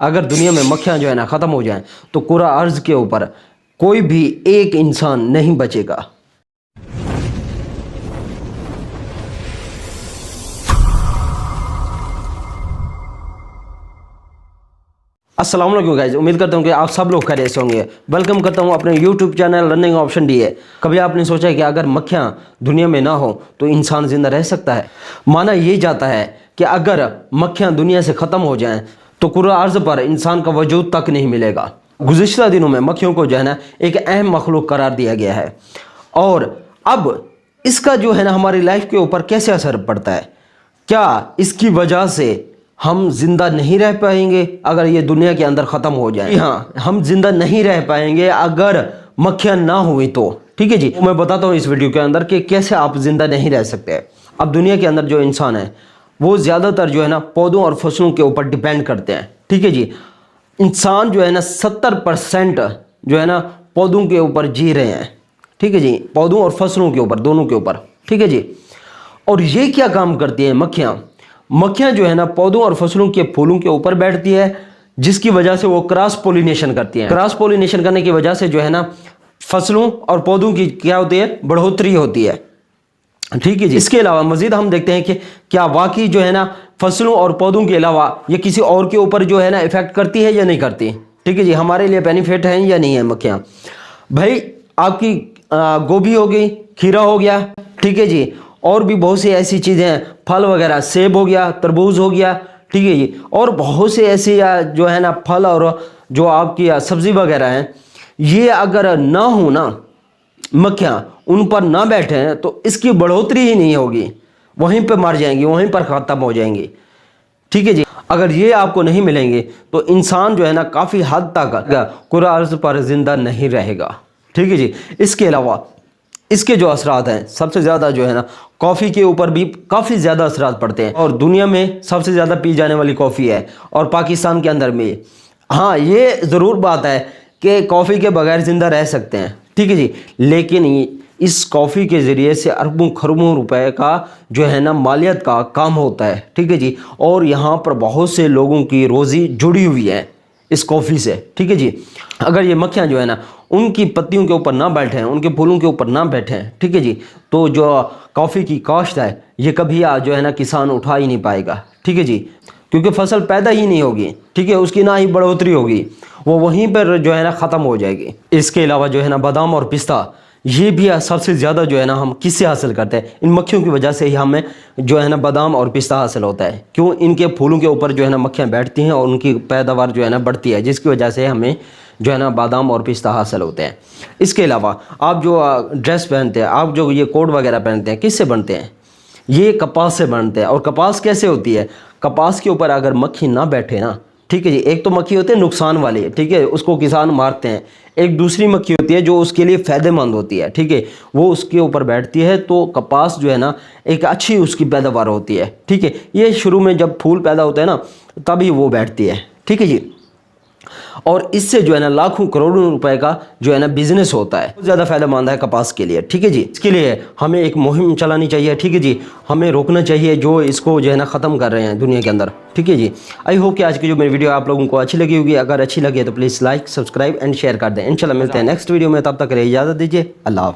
اگر دنیا میں مکھیاں جو ہے نا ختم ہو جائیں تو کرہ ارض کے اوپر کوئی بھی ایک انسان نہیں بچے گا۔ السلام علیکم گائز، امید کرتا ہوں کہ آپ سب لوگ خیریت سے ہوں گے۔ ویلکم کرتا ہوں اپنے YouTube channel learning option D ہے۔ کبھی آپ نے سوچا کہ اگر مکھیاں دنیا میں نہ ہوں تو انسان زندہ رہ سکتا ہے؟ مانا یہ جاتا ہے کہ اگر مکھیاں دنیا سے ختم ہو جائیں تو کرہ ارض پر انسان کا وجود تک نہیں ملے گا۔ گزشتہ دنوں میں مکھیوں کو جو ہے نا ایک اہم مخلوق قرار دیا گیا ہے، اور اب اس کا جو ہے نا ہماری لائف کے اوپر کیسے اثر پڑتا ہے؟ کیا اس کی وجہ سے ہم زندہ نہیں رہ پائیں گے اگر یہ دنیا کے اندر ختم ہو جائے؟ ہاں، ہم زندہ نہیں رہ پائیں گے اگر مکھیاں نہ ہوئی تو۔ ٹھیک ہے جی، میں بتاتا ہوں اس ویڈیو کے اندر کہ کیسے آپ زندہ نہیں رہ سکتے۔ اب دنیا کے اندر جو انسان ہے وہ زیادہ تر جو ہے نا پودوں اور فصلوں کے اوپر ڈیپینڈ کرتے ہیں۔ ٹھیک ہے جی، انسان جو ہے نا 70% جو ہے نا پودوں کے اوپر جی رہے ہیں۔ ٹھیک ہے جی، پودوں اور فصلوں کے اوپر، دونوں کے اوپر۔ ٹھیک ہے جی، اور یہ کیا کام کرتی ہیں مکھیاں جو ہے نا پودوں اور فصلوں کے پھولوں کے اوپر بیٹھتی ہے، جس کی وجہ سے وہ کراس پولینیشن کرتی ہیں۔ کراس پولینیشن کرنے کی وجہ سے جو ہے نا فصلوں اور پودوں کی کیا ہوتی ہے؟ بڑھوتری ہوتی ہے۔ ٹھیک ہے جی، اس کے علاوہ مزید ہم دیکھتے ہیں کہ کیا واقعی جو ہے نا فصلوں اور پودوں کے علاوہ یہ کسی اور کے اوپر جو ہے نا افیکٹ کرتی ہے یا نہیں کرتی؟ ٹھیک ہے جی، ہمارے لیے بینیفٹ ہیں یا نہیں ہے مکھیاں؟ بھائی آپ کی گوبھی ہو گئی، کھیرا ہو گیا، ٹھیک ہے جی، اور بھی بہت سی ایسی چیزیں ہیں، پھل وغیرہ، سیب ہو گیا، تربوز ہو گیا، ٹھیک ہے جی، اور بہت سے ایسی جو ہے نا پھل اور جو آپ کی سبزی وغیرہ ہیں، یہ اگر نہ ہو نا، مکھیاں ان پر نہ بیٹھیں تو اس کی بڑھوتری ہی نہیں ہوگی، وہیں پہ مر جائیں گی، وہیں پر ختم ہو جائیں گی۔ ٹھیک ہے جی، اگر یہ آپ کو نہیں ملیں گے تو انسان جو ہے نا کافی حد تک کرہ ارض پر زندہ نہیں رہے گا۔ ٹھیک ہے جی، اس کے علاوہ اس کے جو اثرات ہیں سب سے زیادہ جو ہے نا کافی کے اوپر بھی کافی زیادہ اثرات پڑتے ہیں، اور دنیا میں سب سے زیادہ پی جانے والی کافی ہے، اور پاکستان کے اندر میں ہاں یہ ضرور بات ہے کہ کافی کے بغیر زندہ رہ سکتے ہیں۔ ٹھیک ہے جی، لیکن اس کافی کے ذریعے سے اربوں خربوں روپے کا جو ہے نا مالیت کا کام ہوتا ہے۔ ٹھیک ہے جی، اور یہاں پر بہت سے لوگوں کی روزی جڑی ہوئی ہے اس کافی سے۔ ٹھیک ہے جی، اگر یہ مکھیاں جو ہے نا ان کی پتیوں کے اوپر نہ بیٹھیں، ان کے پھولوں کے اوپر نہ بیٹھیں، ٹھیک ہے جی، تو جو کافی کی کاشت ہے یہ کبھی جو ہے نا کسان اٹھا ہی نہیں پائے گا۔ ٹھیک ہے جی، کیونکہ فصل پیدا ہی نہیں ہوگی، ٹھیک ہے، اس کی نہ ہی بڑھوتری ہوگی، وہ وہیں پر جو ہے نا ختم ہو جائے گی۔ اس کے علاوہ جو ہے نا بادام اور پستہ، یہ بھی سب سے زیادہ جو ہے نا ہم کس سے حاصل کرتے ہیں؟ ان مکھیوں کی وجہ سے ہی ہمیں جو ہے نا بادام اور پستہ حاصل ہوتا ہے۔ کیوں؟ ان کے پھولوں کے اوپر جو ہے نا مکھیاں بیٹھتی ہیں اور ان کی پیداوار جو ہے نا بڑھتی ہے، جس کی وجہ سے ہمیں جو ہے نا بادام اور پستہ حاصل ہوتے ہیں۔ اس کے علاوہ آپ جو ڈریس پہنتے ہیں، آپ جو یہ کوٹ وغیرہ پہنتے ہیں، کس سے بنتے ہیں؟ یہ کپاس سے بنتے ہیں۔ اور کپاس کیسے ہوتی ہے؟ کپاس کے اوپر اگر مکھی نہ بیٹھے نا، ٹھیک ہے جی، ایک تو مکھی ہوتی ہے نقصان والی، ٹھیک ہے، اس کو کسان مارتے ہیں، ایک دوسری مکھی ہوتی ہے جو اس کے لیے فائدہ مند ہوتی ہے، ٹھیک ہے، وہ اس کے اوپر بیٹھتی ہے تو کپاس جو ہے نا ایک اچھی اس کی پیداوار ہوتی ہے۔ ٹھیک ہے، یہ شروع میں جب پھول پیدا ہوتے ہیں نا تبھی وہ بیٹھتی ہے۔ ٹھیک ہے جی، اور اس سے جو ہے نا لاکھوں کروڑوں روپے کا جو ہے نا بزنس ہوتا ہے، بہت زیادہ فائدہ مند ہے کپاس کے لیے۔ ٹھیک ہے جی، اس کے لیے ہمیں ایک مہم چلانی چاہیے۔ ٹھیک ہے جی، ہمیں روکنا چاہیے جو اس کو جو ہے نا ختم کر رہے ہیں دنیا کے اندر۔ ٹھیک ہے جی، آئی ہوپ کہ آج کی جو میری ویڈیو آپ لوگوں کو اچھی لگی ہوگی۔ اگر اچھی لگے تو please like, subscribe and share کر دیں۔ انشاءاللہ ملتے ہیں نیکسٹ ویڈیو میں، تب تک کے لیے اجازت دیجیے، اللہ حافظ۔